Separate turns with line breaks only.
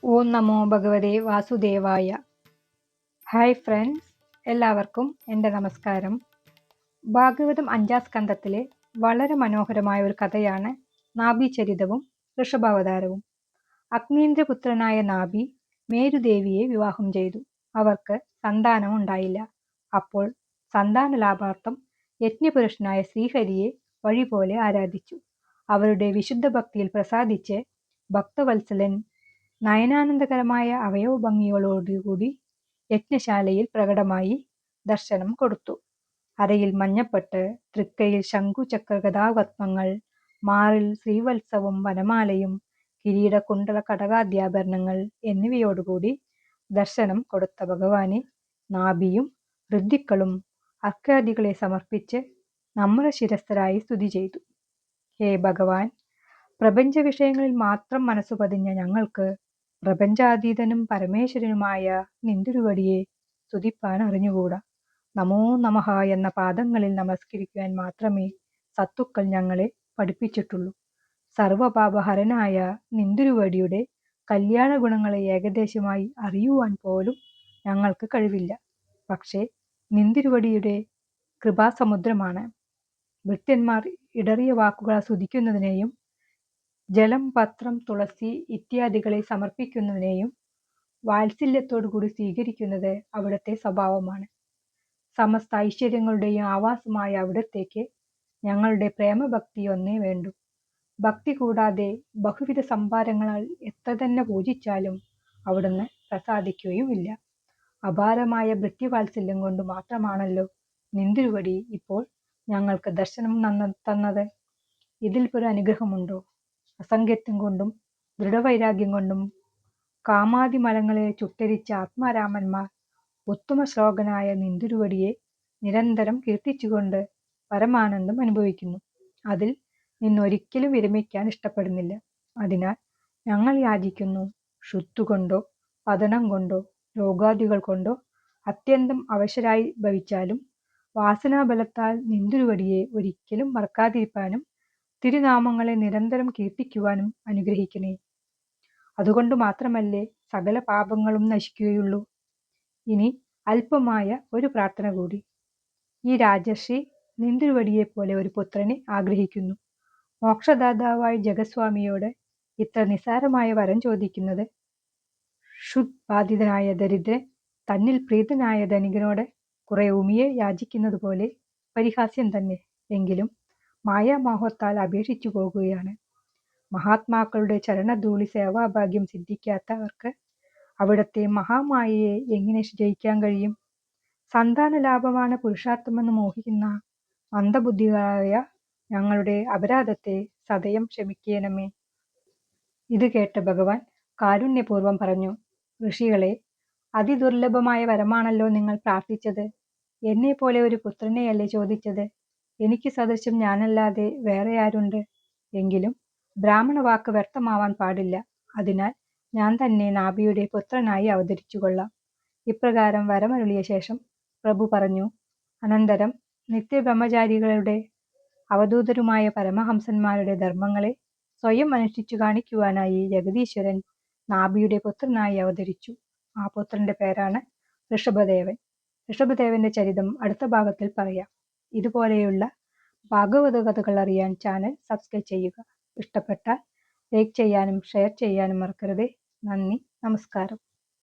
ഓം നമോ ഭഗവതേ വാസുദേവായ. Hi friends, എല്ലാവർക്കും എൻ്റെ നമസ്കാരം. ഭാഗവതം 5-ാം സ്കന്ധത്തിലെ വളരെ മനോഹരമായ ഒരു കഥയാണ് നാഭീചരിതവും ഋഷഭാവതാരവും. അഗ്നീന്ദ്രപുത്രനായ നാഭി മേരുദേവിയെ വിവാഹം ചെയ്തു. അവർക്ക് സന്താനം ഉണ്ടായില്ല. അപ്പോൾ സന്താന ലാഭാർത്ഥം യജ്ഞപുരുഷനായ ശ്രീഹരിയെ വഴിപോലെ ആരാധിച്ചു. അവരുടെ വിശുദ്ധ ഭക്തിയിൽ പ്രസാദിച്ച് ഭക്തവത്സലൻ നയനാനന്ദകരമായ അവയവഭംഗികളോടുകൂടി യജ്ഞശാലയിൽ പ്രകടമായി ദർശനം കൊടുത്തു. അരയിൽ മഞ്ഞപ്പട്ട്, തൃക്കൈയിൽ ശംഖുചക്ര ഗദാപത്മങ്ങൾ, മാറിൽ ശ്രീവത്സവും വനമാലയും കിരീട കുണ്ടല കടകാദ്യാഭരണങ്ങൾ എന്നിവയോടുകൂടി ദർശനം കൊടുത്ത ഭഗവാനെ നാഭിയും ഋദ്ധിക്കളും അർഘ്യാദികളെ സമർപ്പിച്ച് നമ്മുടെ ശിരസ്സരായി സ്തുതി ചെയ്തു. ഹേ ഭഗവാൻ, പ്രപഞ്ച വിഷയങ്ങളിൽ മാത്രം മനസ്സു പതിഞ്ഞ ഞങ്ങൾക്ക് പ്രപഞ്ചാതീതനും പരമേശ്വരനുമായ നിന്തിരുവടിയെ സ്തുതിപ്പാൻ അറിഞ്ഞുകൂടാ. നമോ നമഃ എന്ന പാദങ്ങളിൽ നമസ്കരിക്കുവാൻ മാത്രമേ സത്തുക്കൾ ഞങ്ങളെ പഠിപ്പിച്ചിട്ടുള്ളൂ. സർവപാപഹരനായ നിന്തിരുവടിയുടെ കല്യാണ ഗുണങ്ങളെ ഏകദേശമായി അറിയുവാൻ പോലും ഞങ്ങൾക്ക് കഴിവില്ല. പക്ഷേ നിന്തിരുവടിയുടെ കൃപാസമുദ്രമാണ്. ഭൃത്യന്മാർ ഇടറിയ വാക്കുകളാൽ സ്തുതിക്കുന്നതിനെയും ജലം, പത്രം, തുളസി ഇത്യാദികളെ സമർപ്പിക്കുന്നതിനെയും വാത്സല്യത്തോടുകൂടി സ്വീകരിക്കുന്നത് അവിടുത്തെ സ്വഭാവമാണ്. സമസ്ത ഐശ്വര്യങ്ങളുടെയും ആവാസമായ അവിടത്തേക്ക് ഞങ്ങളുടെ പ്രേമഭക്തി ഒന്നേ വേണ്ടൂ. ഭക്തി കൂടാതെ ബഹുവിധ സംഭാരങ്ങളാൽ എത്ര തന്നെ പൂജിച്ചാലും അവിടുന്ന് പ്രസാദിക്കുകയുമില്ല. അപാരമായ ഭൃത്യവാത്സല്യം കൊണ്ട് മാത്രമാണല്ലോ നിന്തിരുവടി ഇപ്പോൾ ഞങ്ങൾക്ക് ദർശനം തന്നത്. ഇതിൽ ഒരു അനുഗ്രഹമുണ്ടോ? അസംഖ്യത്വം കൊണ്ടും ദൃഢവൈരാഗ്യം കൊണ്ടും കാമാതിമലങ്ങളെ ചുട്ടരിച്ച ആത്മാരാമന്മാർ ഉത്തമ ശ്ലോകനായ നിന്തിരുവടിയെ നിരന്തരം കീർത്തിച്ചുകൊണ്ട് പരമാനന്ദം അനുഭവിക്കുന്നു. അതിൽ നിന്നൊരിക്കലും വിരമിക്കാൻ ഇഷ്ടപ്പെടുന്നില്ല. അതിനാൽ ഞങ്ങൾ യാചിക്കുന്നു, ക്ഷുത്തുകൊണ്ടോ പതനം കൊണ്ടോ രോഗാദികൾ കൊണ്ടോ അത്യന്തം അവശരായി ഭവിച്ചാലും വാസനാബലത്താൽ നിന്തിരുവടിയെ ഒരിക്കലും മറക്കാതിരിക്കാനും തിരുനാമങ്ങളെ നിരന്തരം കീർത്തിക്കുവാനും അനുഗ്രഹിക്കണേ. അതുകൊണ്ട് മാത്രമല്ലേ സകല പാപങ്ങളും നശിക്കുകയുള്ളൂ. ഇനി അല്പമായ ഒരു പ്രാർത്ഥന കൂടി. ഈ രാജർഷി നിന്തിരുവടിയെപ്പോലെ ഒരു പുത്രനെ ആഗ്രഹിക്കുന്നു. മോക്ഷദാതാവായ ജഗസ്വാമിയോട് ഇത്ര നിസ്സാരമായ വരം ചോദിക്കുന്നത് ക്ഷുദ്ബാധിതനായ ദരിദ്രൻ തന്നിൽ പ്രീതനായ ധനികനോട് കുറെ ഉമിയെ യാചിക്കുന്നത് പോലെ പരിഹാസ്യം തന്നെ. എങ്കിലും മായാമോഹത്താൽ അപേക്ഷിച്ചു പോകുകയാണ്. മഹാത്മാക്കളുടെ ചരണധൂളി സേവാഭാഗ്യം സിദ്ധിക്കാത്തവർക്ക് അവിടുത്തെ മഹാമായയെ എങ്ങനെ ജയിക്കാൻ കഴിയും? സന്താന ലാഭമാണ് പുരുഷാർത്ഥമെന്ന് മോഹിക്കുന്ന മന്ദബുദ്ധികളായ ഞങ്ങളുടെ അപരാധത്തെ സദയം ക്ഷമിക്കണമേ. ഇത് കേട്ട ഭഗവാൻ കാരുണ്യപൂർവം പറഞ്ഞു, ഋഷികളെ, അതിദുർലഭമായ വരമാണല്ലോ നിങ്ങൾ പ്രാർത്ഥിച്ചത്. എന്നെ പോലെ ഒരു പുത്രനെയല്ലേ ചോദിച്ചത്? എനിക്ക് സദൃശം ഞാനല്ലാതെ വേറെ ആരുണ്ട്? എങ്കിലും ബ്രാഹ്മണ വാക്ക് വ്യർത്ഥമാവാൻ പാടില്ല. അതിനാൽ ഞാൻ തന്നെ നാഭിയുടെ പുത്രനായി അവതരിച്ചു കൊള്ളാം. ഇപ്രകാരം വരമരുളിയ ശേഷം പ്രഭു പറഞ്ഞു, അനന്തരം നിത്യബ്രഹ്മചാരികളുടെ അവധൂതരുമായ പരമഹംസന്മാരുടെ ധർമ്മങ്ങളെ സ്വയം അനുഷ്ഠിച്ചു കാണിക്കുവാനായി ജഗദീശ്വരൻ നാഭിയുടെ പുത്രനായി അവതരിച്ചു. ആ പുത്രന്റെ പേരാണ് ഋഷഭദേവൻ. ഋഷഭദേവന്റെ ചരിതം അടുത്ത ഭാഗത്തിൽ പറയാം. ഇതുപോലെയുള്ള ഭാഗവത കഥകൾ അറിയാൻ ചാനൽ സബ്സ്ക്രൈബ് ചെയ്യുക. ഇഷ്ടപ്പെട്ടാൽ ലൈക്ക് ചെയ്യാനും ഷെയർ ചെയ്യാനും മറക്കരുതേ. നന്ദി, നമസ്കാരം.